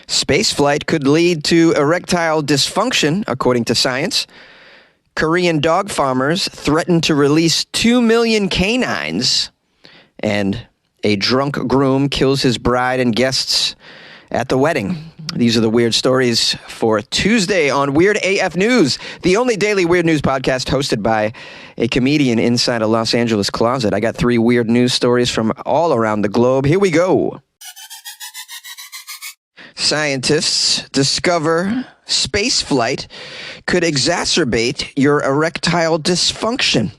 Spaceflight could lead to erectile dysfunction, according to science. Korean dog farmers threaten to release 2 million canines. And a drunk groom kills his bride and guests at the wedding. These are the weird stories for Tuesday on Weird AF News, the only daily weird news podcast hosted by a comedian inside a Los Angeles closet. I got 3 weird news stories from all around the globe. Here we go. Scientists discover spaceflight could exacerbate your erectile dysfunction.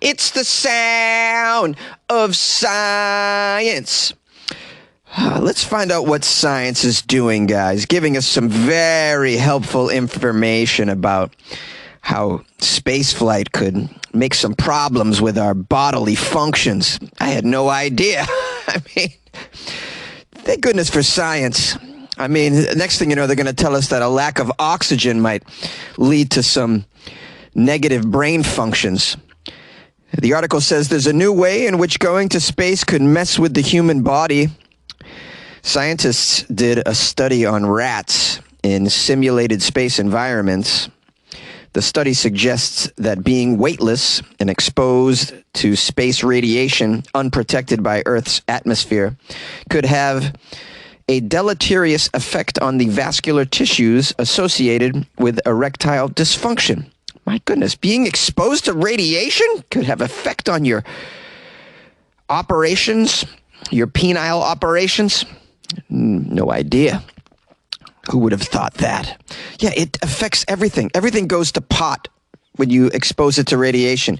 It's the sound of science. Let's find out what science is doing, guys, giving us some very helpful information about how spaceflight could make some problems with our bodily functions. I had no idea. I mean, thank goodness for science. I mean, next thing you know, they're going to tell us that a lack of oxygen might lead to some negative brain functions. The article says there's a new way in which going to space could mess with the human body. Scientists did a study on rats in simulated space environments. The study suggests that being weightless and exposed to space radiation unprotected by Earth's atmosphere could have a deleterious effect on the vascular tissues associated with erectile dysfunction. My goodness, being exposed to radiation could have effect on your operations, your penile operations. No idea. Who would have thought that? Yeah, it affects everything. Everything goes to pot when you expose it to radiation.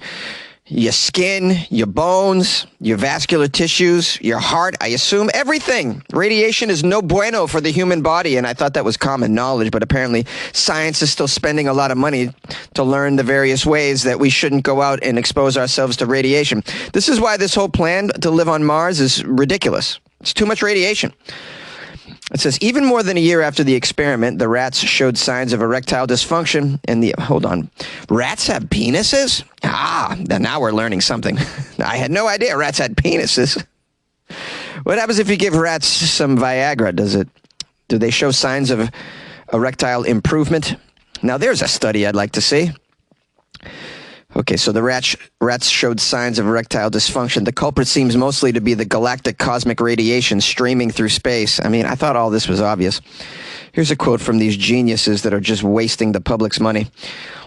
Your skin, your bones, your vascular tissues, your heart, I assume everything. Radiation is no bueno for the human body, and I thought that was common knowledge, but apparently science is still spending a lot of money to learn the various ways that we shouldn't go out and expose ourselves to radiation. This is why this whole plan to live on Mars is ridiculous. It's too much radiation. It says, even more than a year after the experiment, the rats showed signs of erectile dysfunction. And hold on, rats have penises? Now we're learning something. I had no idea rats had penises. What happens if you give rats some Viagra? Do they show signs of erectile improvement? Now there's a study I'd like to see. Okay, so the rats showed signs of erectile dysfunction. The culprit seems mostly to be the galactic cosmic radiation streaming through space. I mean, I thought all this was obvious. Here's a quote from these geniuses that are just wasting the public's money.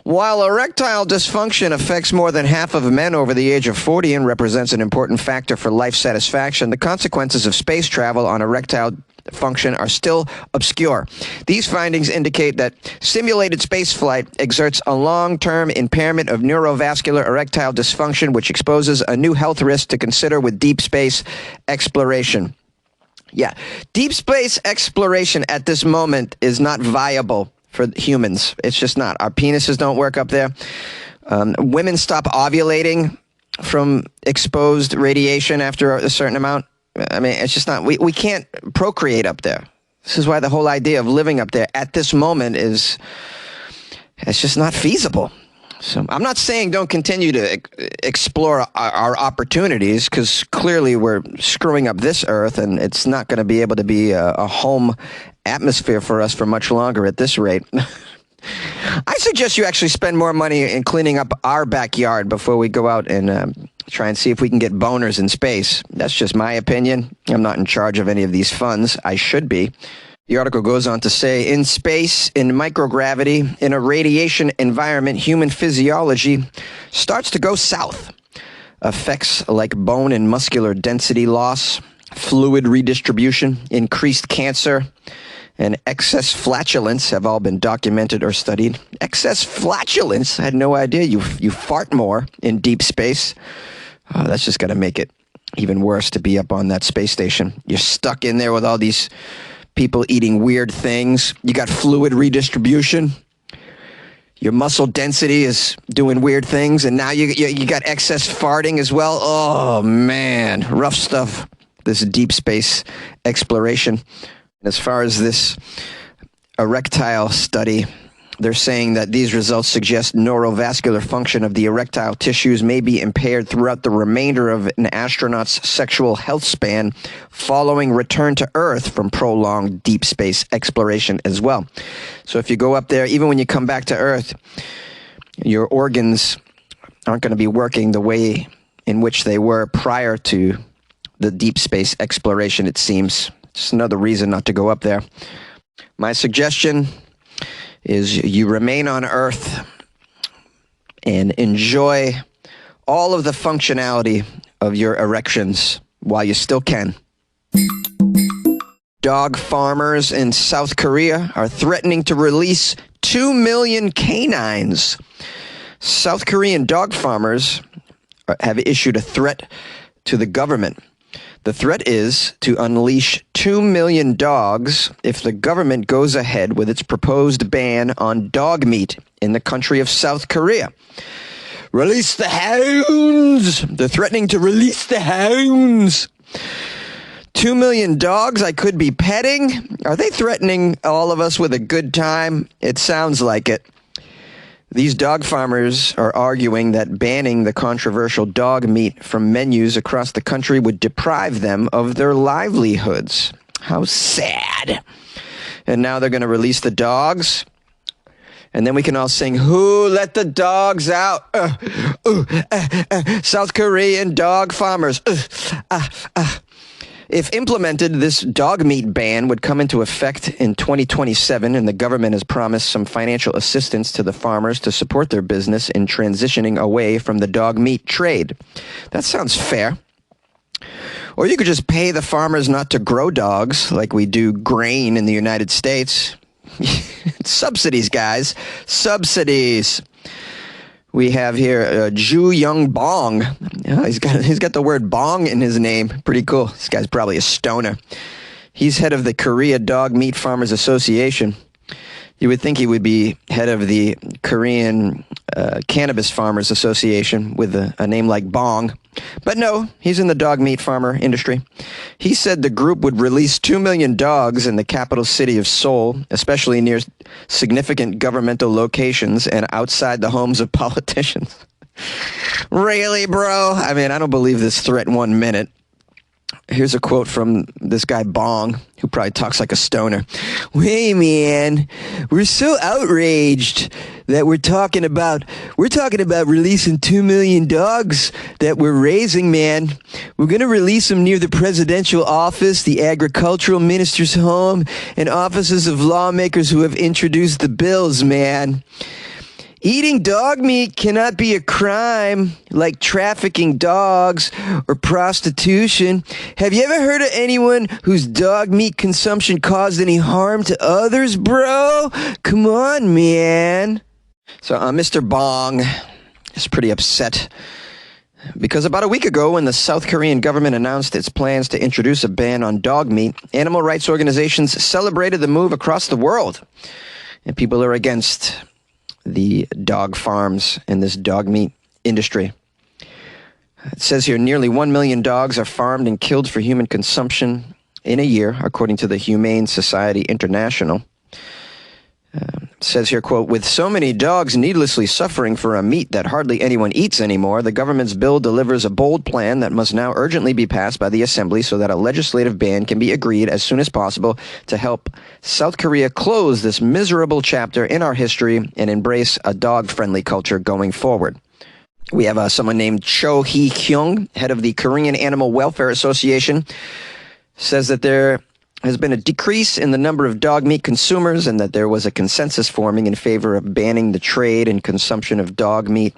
While erectile dysfunction affects more than half of men over the age of 40 and represents an important factor for life satisfaction, the consequences of space travel on erectile function are still obscure. These findings indicate that simulated spaceflight exerts a long-term impairment of neurovascular erectile dysfunction, which exposes a new health risk to consider with deep space exploration. Yeah, deep space exploration at this moment is not viable for humans. It's just not. Our penises don't work up there. Women stop ovulating from exposed radiation after a certain amount. I mean, it's just not, we can't procreate up there. This is why the whole idea of living up there at this moment it's just not feasible. So I'm not saying don't continue to explore our opportunities, because clearly we're screwing up this Earth and it's not going to be able to be a home atmosphere for us for much longer at this rate. I suggest you actually spend more money in cleaning up our backyard before we go out and try and see if we can get boners in space. That's just my opinion. I'm not in charge of any of these funds. I should be. The article goes on to say, in space, in microgravity, in a radiation environment, human physiology starts to go south. Effects like bone and muscular density loss, fluid redistribution, increased cancer, and excess flatulence have all been documented or studied. Excess flatulence? I had no idea. You fart more in deep space. That's just going to make it even worse to be up on that space station. You're stuck in there with all these people eating weird things. You got fluid redistribution. Your muscle density is doing weird things. And now you got excess farting as well. Oh, man. Rough stuff. This deep space exploration. As far as this erectile study, They're saying that these results suggest neurovascular function of the erectile tissues may be impaired throughout the remainder of an astronaut's sexual health span following return to Earth from prolonged deep space exploration as well. So if you go up there, even when you come back to Earth, your organs aren't going to be working the way in which they were prior to the deep space exploration, it seems. Just another reason not to go up there. My suggestion is you remain on Earth and enjoy all of the functionality of your erections while you still can. Dog farmers in South Korea are threatening to release 2 million canines. South Korean dog farmers have issued a threat to the government. The threat is to unleash 2 million dogs if the government goes ahead with its proposed ban on dog meat in the country of South Korea. Release the hounds! They're threatening to release the hounds. 2 million dogs I could be petting? Are they threatening all of us with a good time? It sounds like it. These dog farmers are arguing that banning the controversial dog meat from menus across the country would deprive them of their livelihoods. How sad. And now they're going to release the dogs. And then we can all sing, "Who let the dogs out?" South Korean dog farmers. If implemented, this dog meat ban would come into effect in 2027, and the government has promised some financial assistance to the farmers to support their business in transitioning away from the dog meat trade. That sounds fair. Or you could just pay the farmers not to grow dogs like we do grain in the United States. Subsidies, guys. Subsidies. We have here Ju Young Bong. Yeah, he's got the word bong in his name. Pretty cool. This guy's probably a stoner. He's head of the Korea Dog Meat Farmers Association. You would think he would be head of the Korean Cannabis Farmers Association with a name like Bong. But no, he's in the dog meat farmer industry. He said the group would release 2 million dogs in the capital city of Seoul, especially near significant governmental locations and outside the homes of politicians. Really, bro? I mean, I don't believe this threat 1 minute. Here's a quote from this guy Bong, who probably talks like a stoner. "Hey, man, we're so outraged that we're talking about releasing 2 million dogs that we're raising, man. We're going to release them near the presidential office, the agricultural minister's home, and offices of lawmakers who have introduced the bills, man. Eating dog meat cannot be a crime like trafficking dogs or prostitution. Have you ever heard of anyone whose dog meat consumption caused any harm to others, bro? Come on, man." So Mr. Bong is pretty upset because about a week ago, when the South Korean government announced its plans to introduce a ban on dog meat, animal rights organizations celebrated the move across the world. And people are against the dog farms and this dog meat industry. It says here nearly 1 million dogs are farmed and killed for human consumption in a year, according to the Humane Society International. It says here, quote, "With so many dogs needlessly suffering for a meat that hardly anyone eats anymore, the government's bill delivers a bold plan that must now urgently be passed by the Assembly so that a legislative ban can be agreed as soon as possible to help South Korea close this miserable chapter in our history and embrace a dog-friendly culture going forward." We have someone named Cho Hee-kyung, head of the Korean Animal Welfare Association, says that there has been a decrease in the number of dog meat consumers and that there was a consensus forming in favor of banning the trade and consumption of dog meat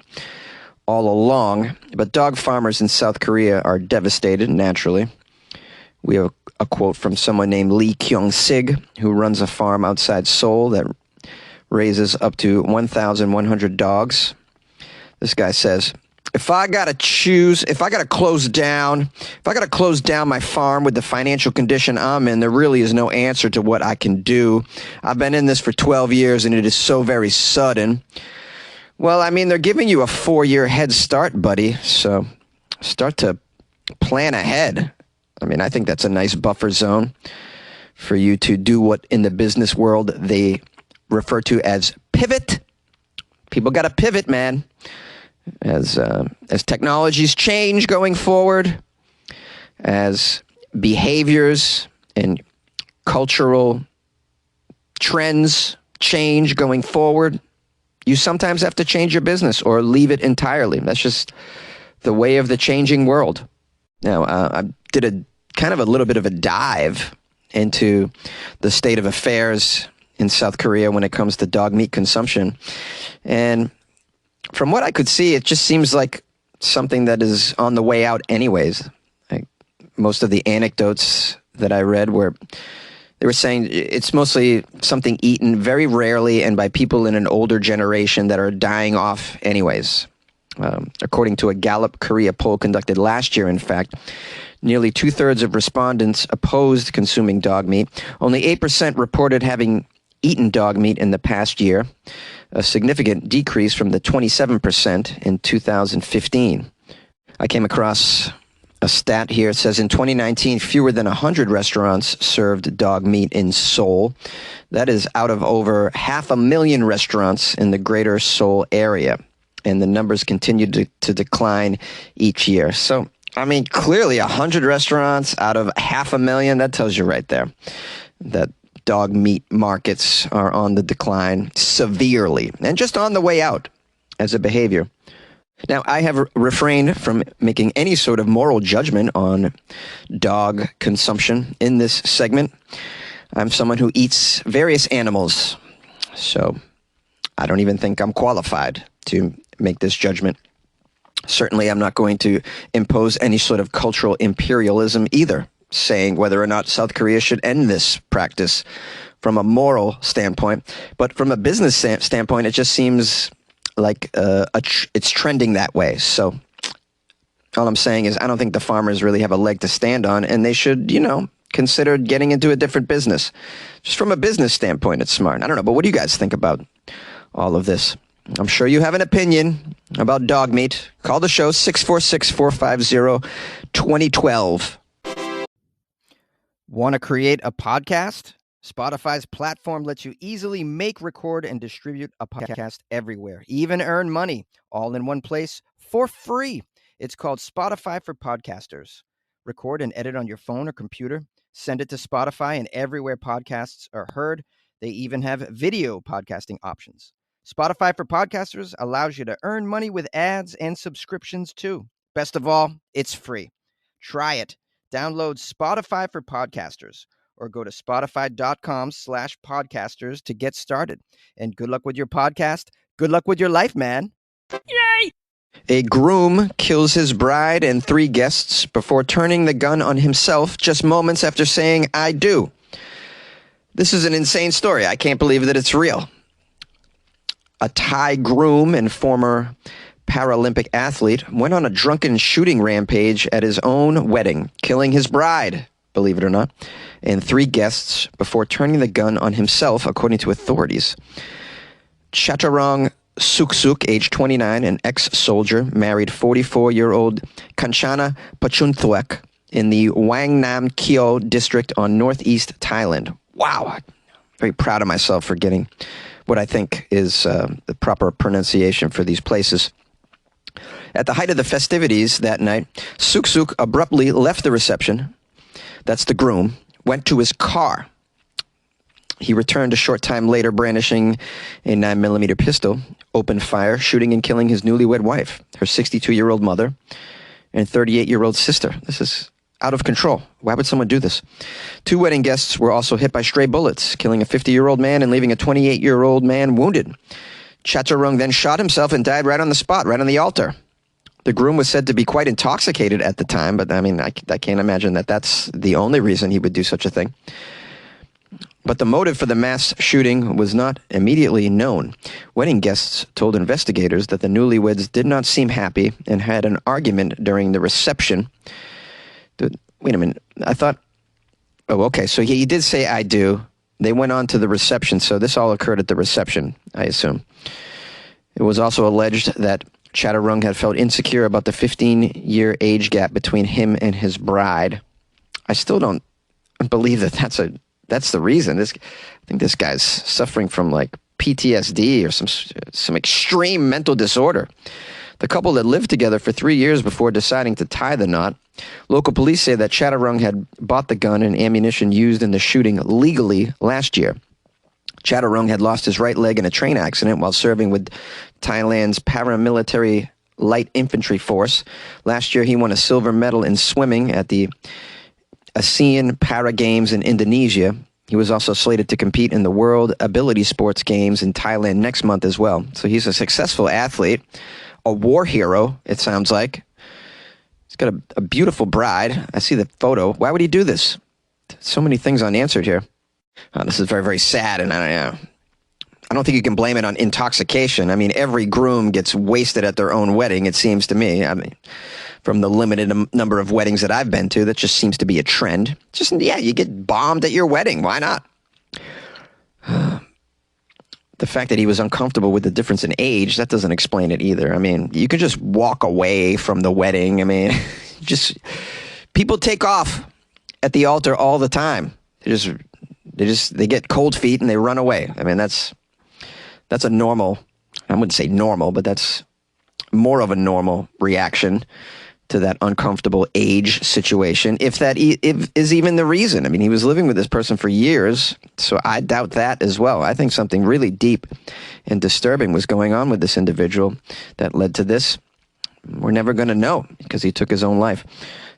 all along. But dog farmers in South Korea are devastated, naturally. We have a quote from someone named Lee Kyung-sig, who runs a farm outside Seoul that raises up to 1,100 dogs. This guy says, if I got to close down my farm with the financial condition I'm in, there really is no answer to what I can do. I've been in this for 12 years and it is so very sudden. Well, I mean, they're giving you a 4-year head start, buddy. So start to plan ahead. I mean, I think that's a nice buffer zone for you to do what in the business world they refer to as pivot. People got to pivot, man. As technologies change going forward, as behaviors and cultural trends change going forward, you sometimes have to change your business or leave it entirely. That's just the way of the changing world. Now, I did a little bit of a dive into the state of affairs in South Korea when it comes to dog meat consumption. And from what I could see, it just seems like something that is on the way out anyways. Like, most of the anecdotes that I read they were saying it's mostly something eaten very rarely and by people in an older generation that are dying off anyways. According to a Gallup Korea poll conducted last year, in fact, nearly 2/3 of respondents opposed consuming dog meat. Only 8% reported having eaten dog meat in the past year, a significant decrease from the 27% in 2015. I came across a stat here. It says in 2019, fewer than 100 restaurants served dog meat in Seoul. That is out of over 500,000 restaurants in the greater Seoul area. And the numbers continue to decline each year. So, I mean, clearly 100 restaurants out of 500,000, that tells you right there that dog meat markets are on the decline severely and just on the way out as a behavior. Now, I have refrained from making any sort of moral judgment on dog consumption in this segment. I'm someone who eats various animals, so I don't even think I'm qualified to make this judgment. Certainly, I'm not going to impose any sort of cultural imperialism either, saying whether or not South Korea should end this practice from a moral standpoint. But from a business standpoint, it just seems like it's trending that way. So all I'm saying is I don't think the farmers really have a leg to stand on, and they should, consider getting into a different business. Just from a business standpoint, it's smart. I don't know, but what do you guys think about all of this? I'm sure you have an opinion about dog meat. Call the show 646-450-2012. Want to create a podcast? Spotify's platform lets you easily make, record, and distribute a podcast everywhere, even earn money, all in one place for free. It's called Spotify for Podcasters. Record and edit on your phone or computer, send it to Spotify, and everywhere podcasts are heard. They even have video podcasting options. Spotify for Podcasters allows you to earn money with ads and subscriptions too. Best of all, it's free. Try it. Download Spotify for Podcasters or go to spotify.com/podcasters to get started. And good luck with your podcast. Good luck with your life, man. Yay! A groom kills his bride and 3 guests before turning the gun on himself just moments after saying, "I do." This is an insane story. I can't believe that it's real. A Thai groom and former Paralympic athlete went on a drunken shooting rampage at his own wedding, killing his bride, believe it or not, and 3 guests before turning the gun on himself, according to authorities. Chaturong Suksuk, age 29, an ex-soldier, married 44-year-old Kanchana Pachunthuek in the Wangnam Kyo district on northeast Thailand. Wow. I'm very proud of myself for getting what I think is the proper pronunciation for these places. At the height of the festivities that night, Suksuk abruptly left the reception. That's the groom, went to his car. He returned a short time later brandishing a 9mm pistol, opened fire, shooting and killing his newlywed wife, her 62-year-old mother, and 38-year-old sister. This is out of control. Why would someone do this? 2 wedding guests were also hit by stray bullets, killing a 50-year-old man and leaving a 28-year-old man wounded. Chaturong then shot himself and died right on the spot, right on the altar. The groom was said to be quite intoxicated at the time, but I mean, I can't imagine that that's the only reason he would do such a thing. But the motive for the mass shooting was not immediately known. Wedding guests told investigators that the newlyweds did not seem happy and had an argument during the reception. Wait a minute. I thought, oh, okay, so he did say "I do." They went on to the reception, so this all occurred at the reception, I assume. It was also alleged that Chaturong had felt insecure about the 15-year age gap between him and his bride. I still don't believe that that's a that's the reason. I think this guy's suffering from like PTSD or some extreme mental disorder. The couple had lived together for 3 years before deciding to tie the knot. Local police say that Chattarung had bought the gun and ammunition used in the shooting legally last year. Chattarung had lost his right leg in a train accident while serving with Thailand's paramilitary light infantry force. Last year, he won a silver medal in swimming at the ASEAN Para Games in Indonesia. He was also slated to compete in the World Ability Sports Games in Thailand next month as well. So he's a successful athlete, a war hero, it sounds like. He's got a beautiful bride. I see the photo. Why would he do this? So many things unanswered here. This is very, very sad, and I don't think you can blame it on intoxication. I mean, every groom gets wasted at their own wedding, it seems to me. I mean, from the limited number of weddings that I've been to, that just seems to be a trend. Just, yeah, you get bombed at your wedding. Why not? The fact that he was uncomfortable with the difference in age, that doesn't explain it either. I mean, you could just walk away from the wedding. I mean, people take off at the altar all the time. They get cold feet and they run away. I mean, that's a normal, I wouldn't say normal, but that's more of a normal reaction to that uncomfortable age situation, if that is even the reason. I mean, he was living with this person for years, so I doubt that as well. I think something really deep and disturbing was going on with this individual that led to this. We're never going to know because he took his own life.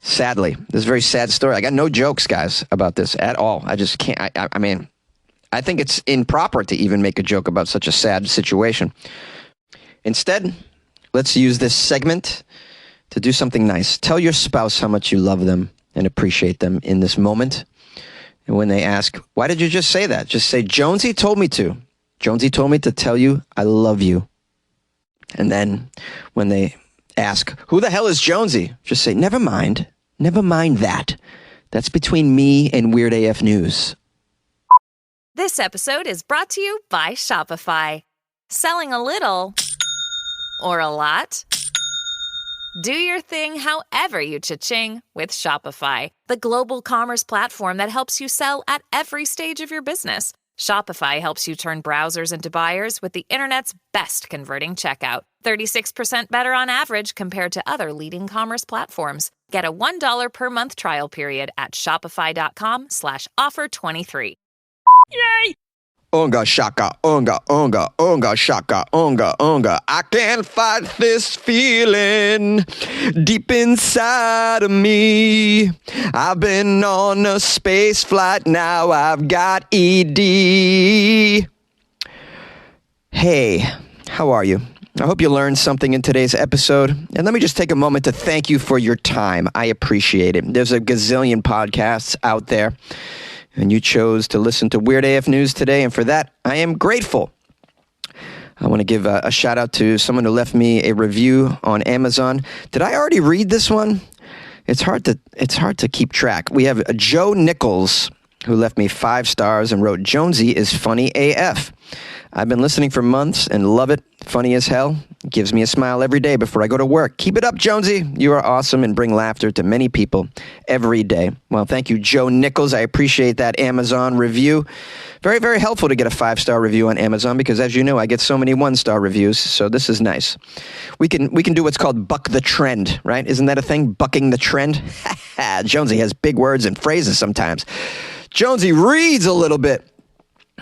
Sadly, this is a very sad story. I got no jokes, guys, about this at all. I just can't. I mean, I think it's improper to even make a joke about such a sad situation. Instead, let's use this segment to do something nice. Tell your spouse how much you love them and appreciate them in this moment. And when they ask, why did you just say that? Just say, Jonesy told me to. Jonesy told me to tell you I love you. And then when they ask, who the hell is Jonesy? Just say, never mind. Never mind that. That's between me and Weird AF News. This episode is brought to you by Shopify. Selling a little or a lot? Do your thing however you cha-ching with Shopify, the global commerce platform that helps you sell at every stage of your business. Shopify helps you turn browsers into buyers with the internet's best converting checkout. 36% better on average compared to other leading commerce platforms. Get a $1 per month trial period at shopify.com/offer23. Yay! Unga shaka, unga shaka, unga. I can't fight this feeling deep inside of me. I've been on a space flight, now I've got ED. Hey, how are you? I hope you learned something in today's episode. And let me just take a moment to thank you for your time. I appreciate it. There's a gazillion podcasts out there, and you chose to listen to Weird AF News today, and for that, I am grateful. I want to give a shout out to someone who left me a review on Amazon. Did I already read this one? It's hard to keep track. We have Joe Nichols, who left me 5 stars and wrote, Jonesy is funny AF. I've been listening for months and love it. Funny as hell. Gives me a smile every day before I go to work. Keep it up, Jonesy. You are awesome and bring laughter to many people every day. Well, thank you, Joe Nichols. I appreciate that Amazon review. Very, very helpful to get a 5-star review on Amazon because, as you know, I get so many 1-star reviews, so this is nice. We can do what's called buck the trend, right? Isn't that a thing? Bucking the trend? Jonesy has big words and phrases sometimes. Jonesy reads a little bit.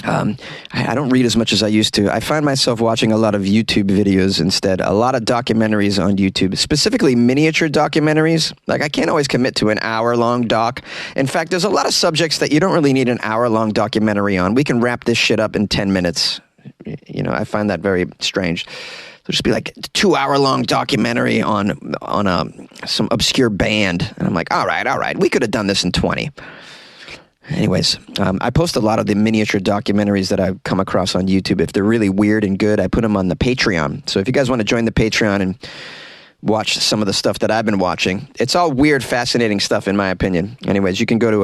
I don't read as much as I used to. I find myself watching a lot of YouTube videos instead, a lot of documentaries on YouTube, specifically miniature documentaries. Like, I can't always commit to an hour-long doc. In fact, there's a lot of subjects that you don't really need an hour-long documentary on. We can wrap this shit up in 10 minutes. You know, I find that very strange. There'll just be like a 2-hour-long documentary on some obscure band. And I'm like, all right, we could have done this in 20. Anyways, I post a lot of the miniature documentaries that I've come across on YouTube. If they're really weird and good, I put them on the Patreon. So if you guys want to join the Patreon and watch some of the stuff that I've been watching, it's all weird, fascinating stuff in my opinion. Anyways, you can go to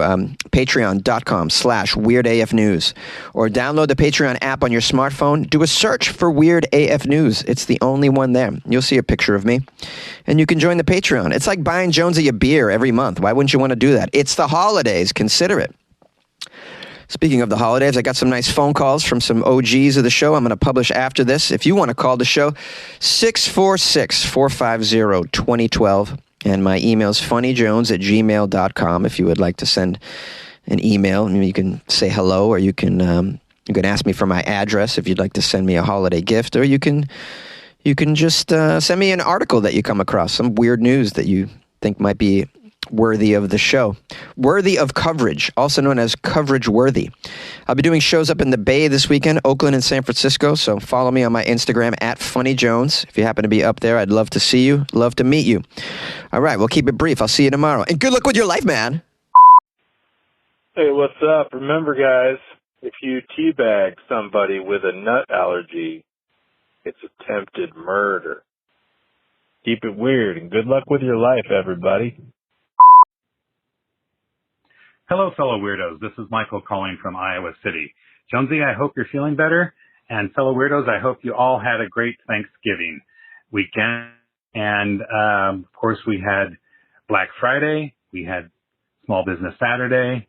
patreon.com/weirdafnews or download the Patreon app on your smartphone. Do a search for Weird AF News. It's the only one there. You'll see a picture of me and you can join the Patreon. It's like buying Jonesy a beer every month. Why wouldn't you want to do that? It's the holidays. Consider it. Speaking of the holidays, I got some nice phone calls from some OGs of the show. I'm going to publish after this. If you want to call the show, 646-450-2012. And my email is funnyjones@gmail.com if you would like to send an email. You can say hello, or you can ask me for my address if you'd like to send me a holiday gift, or you can just send me an article that you come across, some weird news that you think might be worthy of the show. Worthy of coverage, also known as coverage worthy. I'll be doing shows up in the Bay this weekend, Oakland and San Francisco, so follow me on my Instagram @funnyjones. If you happen to be up there, I'd love to see you, love to meet you. All right, we'll keep it brief. I'll see you tomorrow. And good luck with your life, man. Hey, what's up? Remember, guys, if you teabag somebody with a nut allergy, it's attempted murder. Keep it weird, and good luck with your life, everybody. Hello, fellow weirdos. This is Michael calling from Iowa City. Jonesy, I hope you're feeling better. And fellow weirdos, I hope you all had a great Thanksgiving weekend. And, of course, we had Black Friday, we had Small Business Saturday,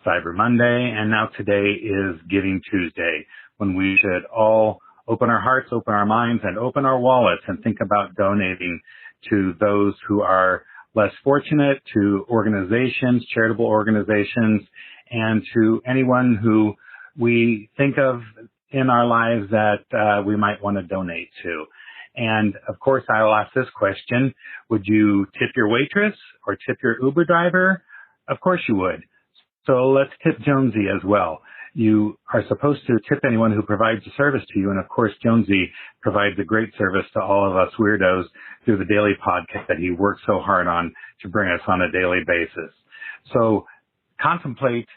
Cyber Monday, and now today is Giving Tuesday, when we should all open our hearts, open our minds, and open our wallets and think about donating to those who are less fortunate, to organizations, charitable organizations, and to anyone who we think of in our lives that we might want to donate to. And of course, I'll ask this question: would you tip your waitress or tip your Uber driver? Of course you would. So let's tip Jonesy as well. You are supposed to tip anyone who provides a service to you. And of course, Jonesy provides a great service to all of us weirdos through the daily podcast that he works so hard on to bring us on a daily basis. So contemplate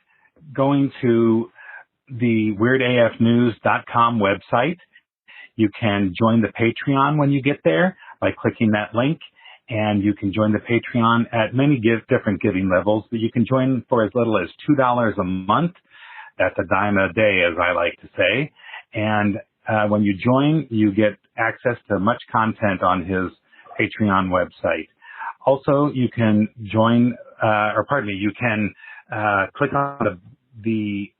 going to the weirdafnews.com website. You can join the Patreon when you get there by clicking that link. And you can join the Patreon at many different giving levels, but you can join for as little as $2 a month. That's a dime a day, as I like to say. And when you join, you get access to much content on his Patreon website. Also, you can join, you can click on the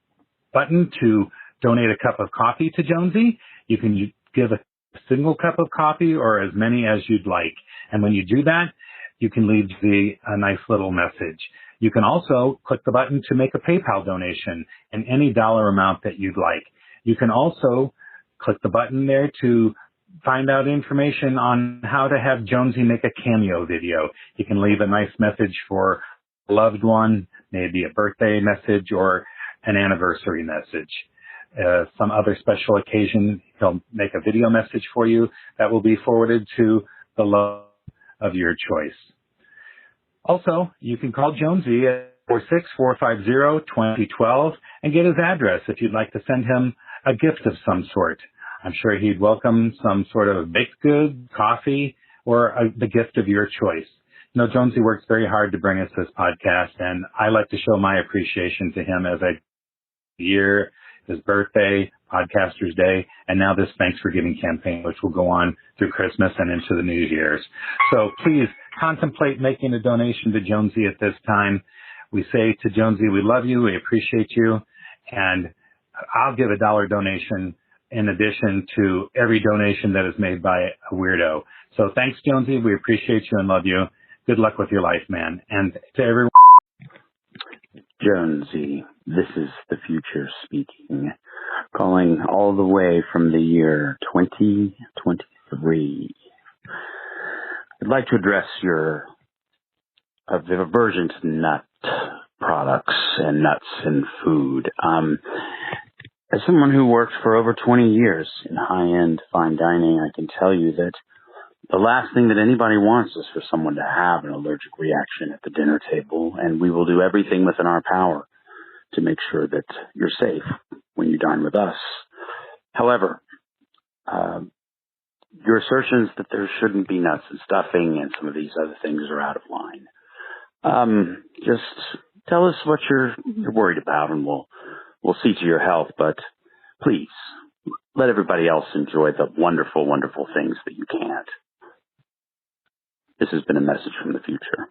button to donate a cup of coffee to Jonesy. You can give a single cup of coffee or as many as you'd like. And when you do that, you can leave a nice little message. You can also click the button to make a PayPal donation in any dollar amount that you'd like. You can also click the button there to find out information on how to have Jonesy make a cameo video. You can leave a nice message for a loved one, maybe a birthday message or an anniversary message. Some other special occasion, he'll make a video message for you that will be forwarded to the love of your choice. Also, you can call Jonesy at 46450-2012 and get his address if you'd like to send him a gift of some sort. I'm sure he'd welcome some sort of baked good, coffee, or the gift of your choice. You know, Jonesy works very hard to bring us this podcast, and I like to show my appreciation to him as I year, his birthday, Podcaster's Day, and now this Thanks for Giving campaign, which will go on through Christmas and into the New Year's. So please contemplate making a donation to Jonesy at this time. We say to Jonesy, we love you, we appreciate you, and I'll give a $1 donation in addition to every donation that is made by a weirdo. So thanks, Jonesy. We appreciate you and love you. Good luck with your life, man. And to everyone. Jonesy, this is the future speaking, calling all the way from the year 2023. I'd like to address your aversion to nut products and nuts in food. As someone who worked for over 20 years in high-end fine dining, I can tell you that the last thing that anybody wants is for someone to have an allergic reaction at the dinner table, and we will do everything within our power to make sure that you're safe when you dine with us. However, your assertions that there shouldn't be nuts and stuffing and some of these other things are out of line. Just tell us what you're worried about, and we'll see to your health, but please let everybody else enjoy the wonderful, wonderful things that you can't. This has been a message from the future.